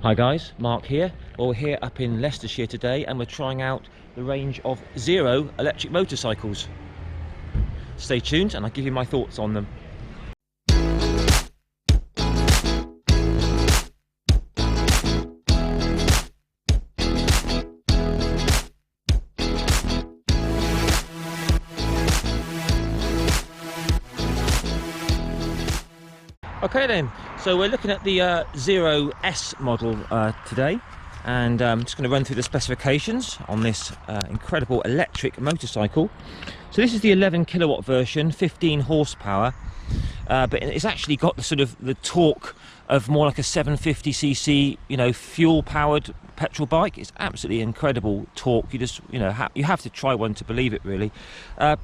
Hi guys, Mark here. Well, we're here up in Leicestershire today and we're trying out the range of Zero electric motorcycles. Stay tuned and I'll give you my thoughts on them. Okay then, so we're looking at the Zero S model today, and I'm just going to run through the specifications on this incredible electric motorcycle. So this is the 11 kilowatt version, 15 horsepower, but it's actually got the sort of the torque of more like a 750cc, you know, fuel powered petrol bike. It's absolutely incredible torque. You just, you know, you have to try one to believe it, really.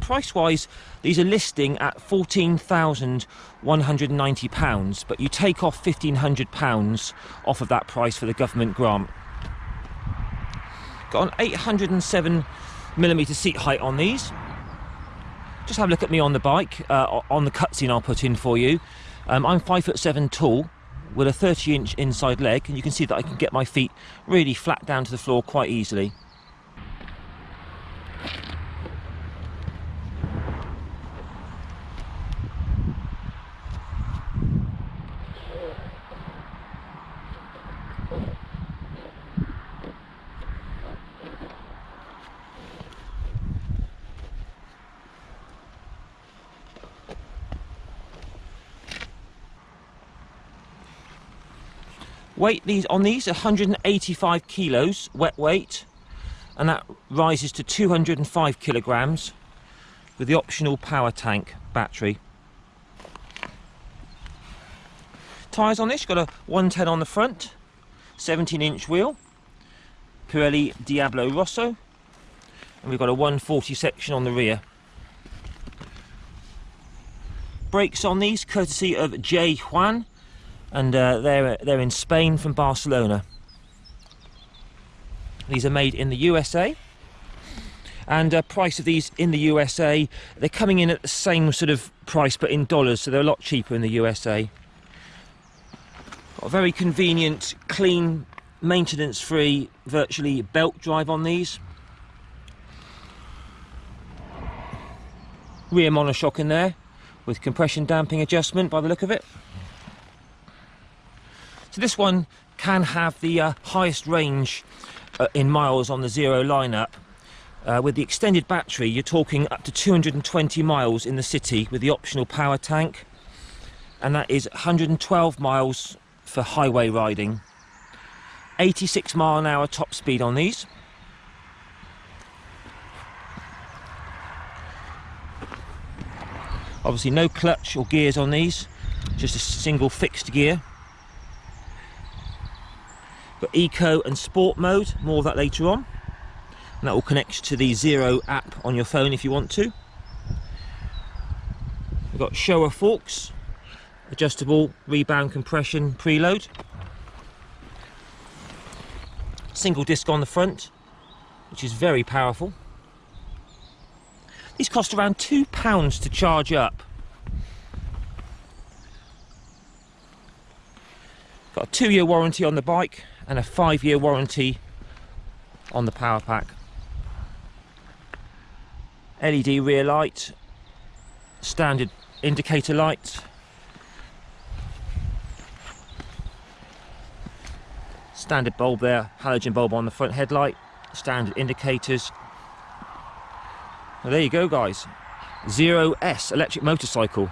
Price wise, these are listing at £14,190, but you take off £1,500 off of that price for the government grant. Got an 807mm seat height on these. Just have a look at me on the bike, on the cutscene I'll put in for you. I'm 5'7" tall, with a 30-inch inside leg, and you can see that I can get my feet really flat down to the floor quite easily. Weight on these 185 kilos wet weight, and that rises to 205 kilograms with the optional power tank battery. Tyres on this, got a 110 on the front, 17-inch wheel, Pirelli Diablo Rosso, and we've got a 140 section on the rear. Brakes on these courtesy of J. Juan, and they're in Spain from Barcelona. These are made in the USA, and price of these in the USA, they're coming in at the same sort of price but in dollars, so they're a lot cheaper in the USA. Got a very convenient, clean, maintenance-free, virtually belt drive on these. Rear monoshock in there with compression damping adjustment by the look of it. So this one can have the highest range in miles on the Zero lineup. With the extended battery, you're talking up to 220 miles in the city with the optional power tank, and that is 112 miles for highway riding. 86 mile an hour top speed on these. Obviously no clutch or gears on these, just a single fixed gear. Got Eco and Sport mode, more of that later on, and that will connect to the Zero app on your phone if you want to. We've got Showa forks, adjustable rebound compression preload, single disc on the front, which is very powerful. These cost around £2 to charge up. Got a 2-year warranty on the bike and a 5-year warranty on the power pack. LED rear light, standard indicator light, standard bulb there, halogen bulb on the front headlight, standard indicators. Well, there you go guys, Zero S electric motorcycle.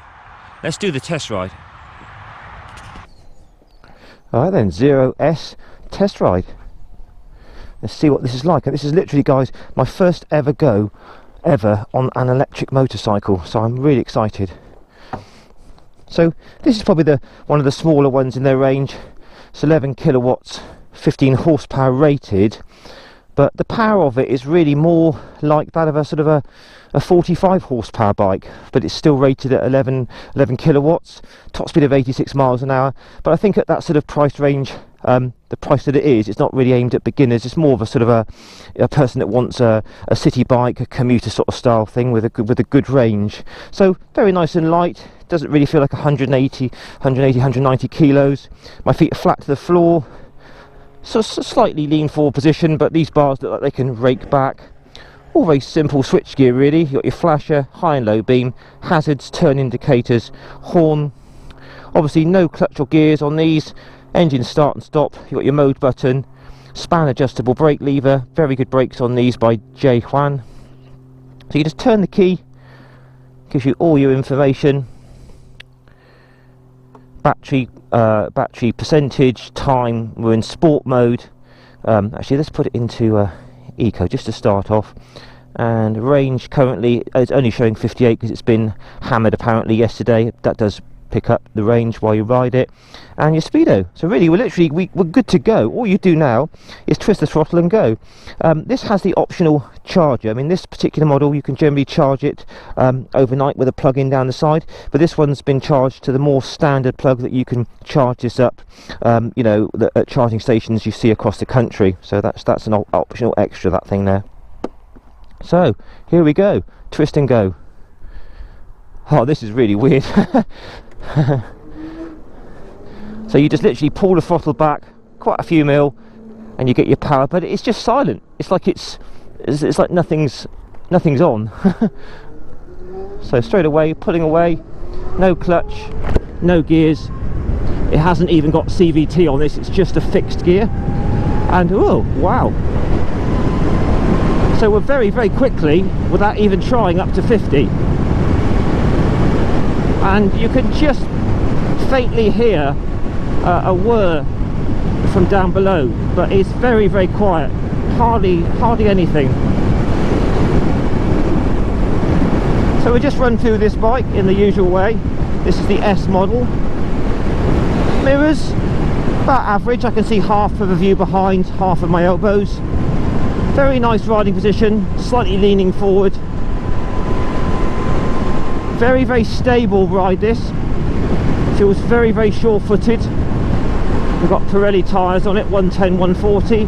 Let's do the test ride. Alright then, Zero S test ride. Let's see what this is like. And this is literally, guys, my first ever go on an electric motorcycle, so I'm really excited. So this is probably one of the smaller ones in their range. It's 11 kilowatts, 15 horsepower rated, but the power of it is really more like that of a sort of a 45 horsepower bike, but it's still rated at 11 kilowatts, top speed of 86 miles an hour. But I think at that sort of price range, the price that it is, it's not really aimed at beginners. It's more of a sort of a person that wants a city bike, a commuter sort of style thing with a good range. So very nice and light. Doesn't really feel like 190 kilos. My feet are flat to the floor. So slightly lean forward position, but these bars look like they can rake back. All very simple switch gear really. You've got your flasher, high and low beam, hazards, turn indicators, horn. Obviously no clutch or gears on these. Engine start and stop. You've got your mode button, span adjustable brake lever. Very good brakes on these by J. Juan. So you just turn the key, gives you all your information. Battery percentage, time. We're in sport mode. Actually, let's put it into eco just to start off. And range currently is only showing 58 because it's been hammered apparently yesterday. That does pick up the range while you ride it. And your speedo. So really we're good to go. All you do now is twist the throttle and go. This has the optional charger. I mean, this particular model you can generally charge it overnight with a plug-in down the side, but this one's been charged to the more standard plug that you can charge this up you know, at charging stations you see across the country. So that's an optional extra, that thing there. So here we go, twist and go. Oh, this is really weird. So you just literally pull the throttle back quite a few mil and you get your power, but it's just silent. It's like it's like nothing's on. So straight away, pulling away, no clutch, no gears. It hasn't even got CVT on this, it's just a fixed gear. And oh wow, so we're very quickly without even trying up to 50. And you can just faintly hear a whir from down below, but it's very quiet, hardly anything. So we just run through this bike in the usual way. This is the S model. Mirrors about average. I can see half of a view behind, half of my elbows. Very nice riding position, slightly leaning forward. Very stable ride this. Feels very sure-footed. We've got Pirelli tyres on it, 110, 140.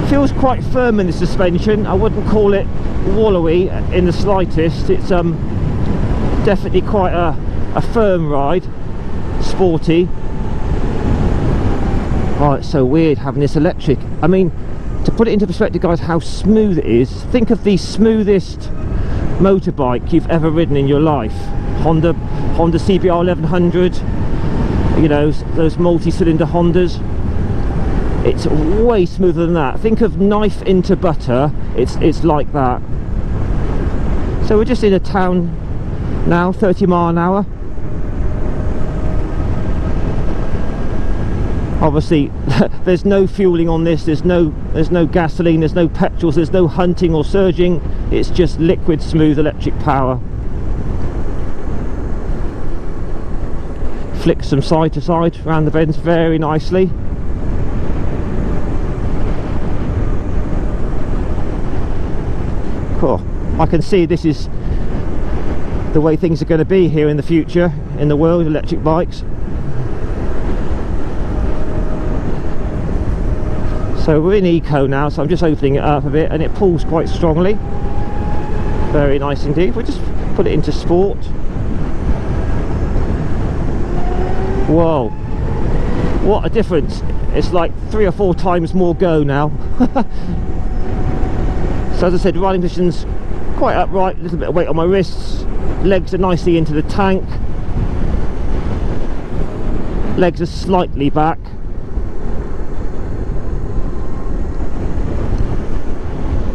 Feels quite firm in the suspension. I wouldn't call it wallowy in the slightest. It's definitely quite a firm ride, sporty. Oh, it's so weird having this electric. I mean, to put it into perspective, guys, how smooth it is. Think of the smoothest motorbike you've ever ridden in your life. Honda CBR 1100, you know, those multi-cylinder Hondas. It's way smoother than that. Think of knife into butter. It's like that. So we're just in a town now, 30 mile an hour. Obviously there's no fueling on this, there's no gasoline, there's no petrol, there's no hunting or surging. It's just liquid smooth electric power. Flicks from side to side around the bends very nicely. Cool. I can see this is the way things are going to be here in the future in the world, electric bikes. So we're in eco now, so I'm just opening it up a bit and it pulls quite strongly. Very nice indeed. We'll just put it into sport. Whoa, what a difference. It's like 3 or 4 times more go now. So as I said, riding position's quite upright, a little bit of weight on my wrists, legs are nicely into the tank, legs are slightly back.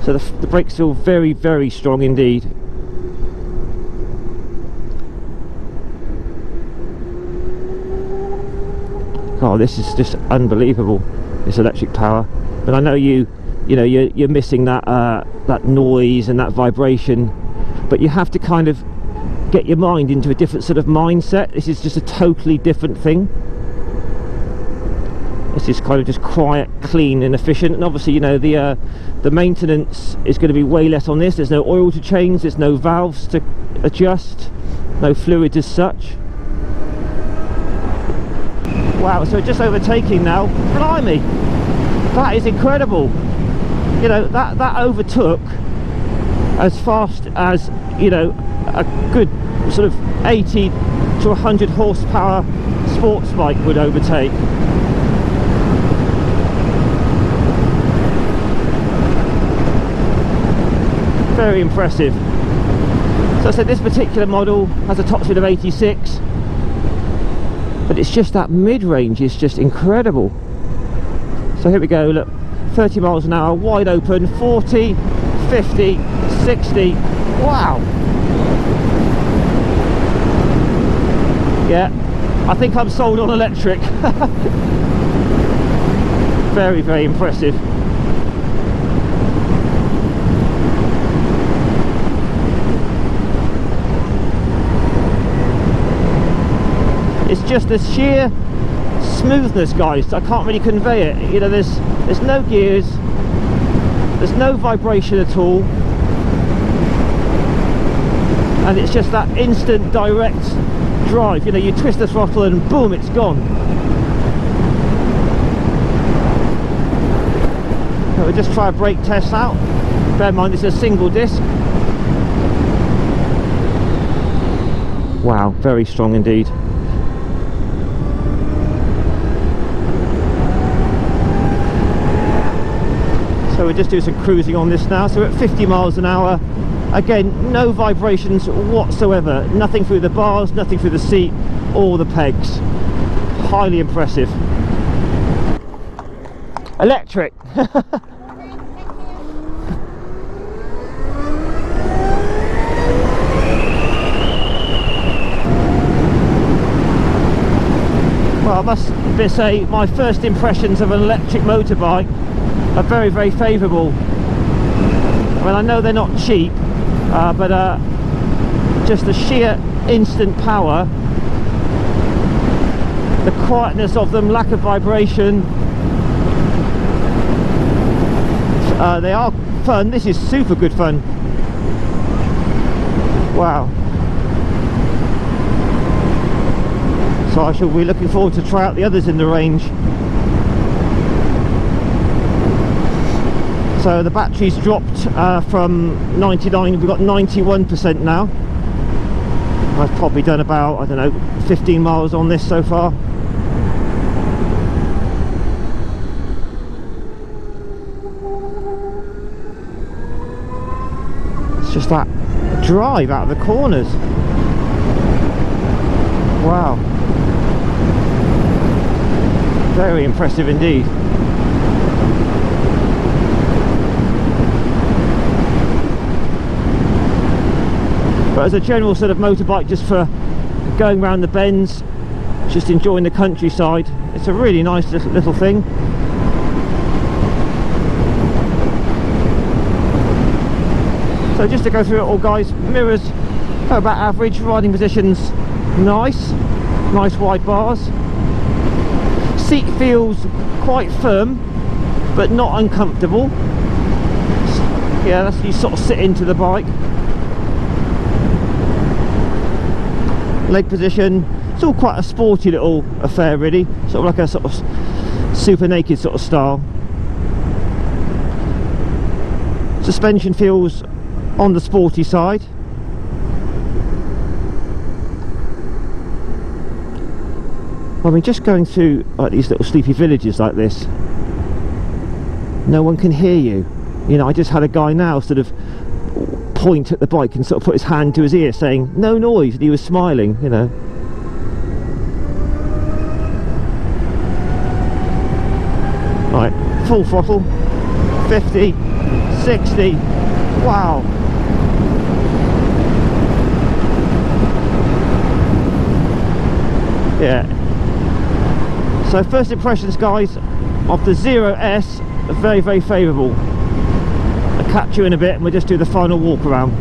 So the brakes feel very strong indeed. God, this is just unbelievable, this electric power. But I know you're missing that that noise and that vibration, but you have to kind of get your mind into a different sort of mindset. This is just a totally different thing. This is kind of just quiet, clean and efficient. And obviously, you know, the maintenance is going to be way less on this. There's no oil to change, there's no valves to adjust, no fluids as such. Wow, so just overtaking now. Blimey, that is incredible. You know, that overtook as fast as, you know, a good sort of 80 to 100 horsepower sports bike would overtake. Very impressive. So I said this particular model has a top speed of 86, but it's just that mid-range is just incredible. So here we go, look, 30 miles an hour, wide open, 40, 50, 60, wow. Yeah, I think I'm sold on electric. Very, very impressive. It's just the sheer smoothness, guys. I can't really convey it. You know, there's no gears, there's no vibration at all, and it's just that instant direct drive. You know, you twist the throttle and boom, it's gone. So we'll just try a brake test out. Bear in mind this is a single disc. Wow, very strong indeed. So we'll just do some cruising on this now. So we're at 50 miles an hour. Again, no vibrations whatsoever. Nothing through the bars, nothing through the seat or the pegs. Highly impressive. Electric. Well, I must say my first impressions of an electric motorbike are very, very favourable. I mean, I know they're not cheap, but just the sheer instant power, the quietness of them, lack of vibration, they are fun. This is super good fun. Wow. So I shall be looking forward to try out the others in the range. So the battery's dropped from 99, we've got 91% now. I've probably done about, I don't know, 15 miles on this so far. It's just that drive out of the corners. Wow. Very impressive indeed. But as a general sort of motorbike, just for going around the bends, just enjoying the countryside, it's a really nice little thing. So just to go through it all, guys, mirrors are about average, riding positions nice wide bars. Seat feels quite firm but not uncomfortable. Yeah, that's, you sort of sit into the bike. Leg position, it's all quite a sporty little affair really, sort of like a sort of super naked sort of style. Suspension feels on the sporty side. I mean, just going through like these little sleepy villages like this, no one can hear you. You know, I just had a guy now sort of point at the bike and sort of put his hand to his ear saying no noise, and he was smiling, you know. Right, full throttle, 50, 60, wow. Yeah. So first impressions, guys, of the Zero S are very, very favourable. I'll catch you in a bit and we'll just do the final walk around.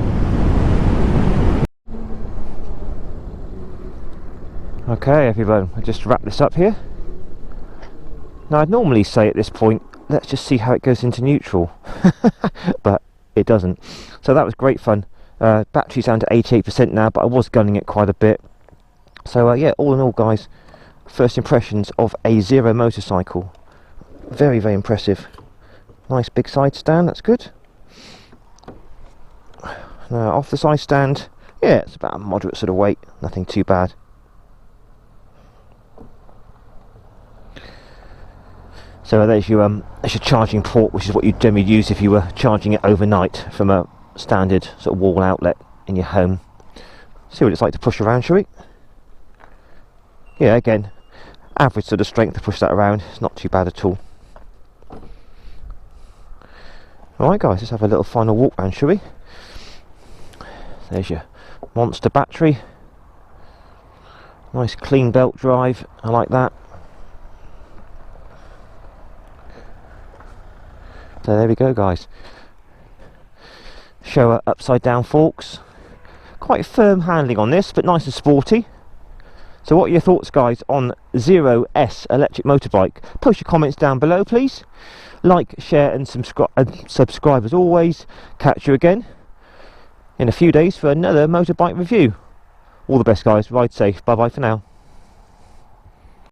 Okay everyone, I'll just wrap this up here. Now I'd normally say at this point, let's just see how it goes into neutral, but it doesn't. So that was great fun. Battery's down to 88% now, but I was gunning it quite a bit. So yeah, all in all, guys, first impressions of a Zero motorcycle, very, very impressive. Nice big side stand, that's good. Now off the side stand, yeah, it's about a moderate sort of weight, nothing too bad. So there's your charging port, which is what you'd generally use if you were charging it overnight from a standard sort of wall outlet in your home. See what it's like to push around, shall we? Yeah, again, average sort of strength to push that around. It's not too bad at all. Alright guys, let's have a little final walk round, shall we? There's your monster battery. Nice clean belt drive, I like that. So there we go guys. Showa upside down forks. Quite firm handling on this, but nice and sporty. So what are your thoughts guys on Zero S electric motorbike? Post your comments down below please. Like, share and subscribe as always. Catch you again in a few days for another motorbike review. All the best guys, ride safe, bye bye for now.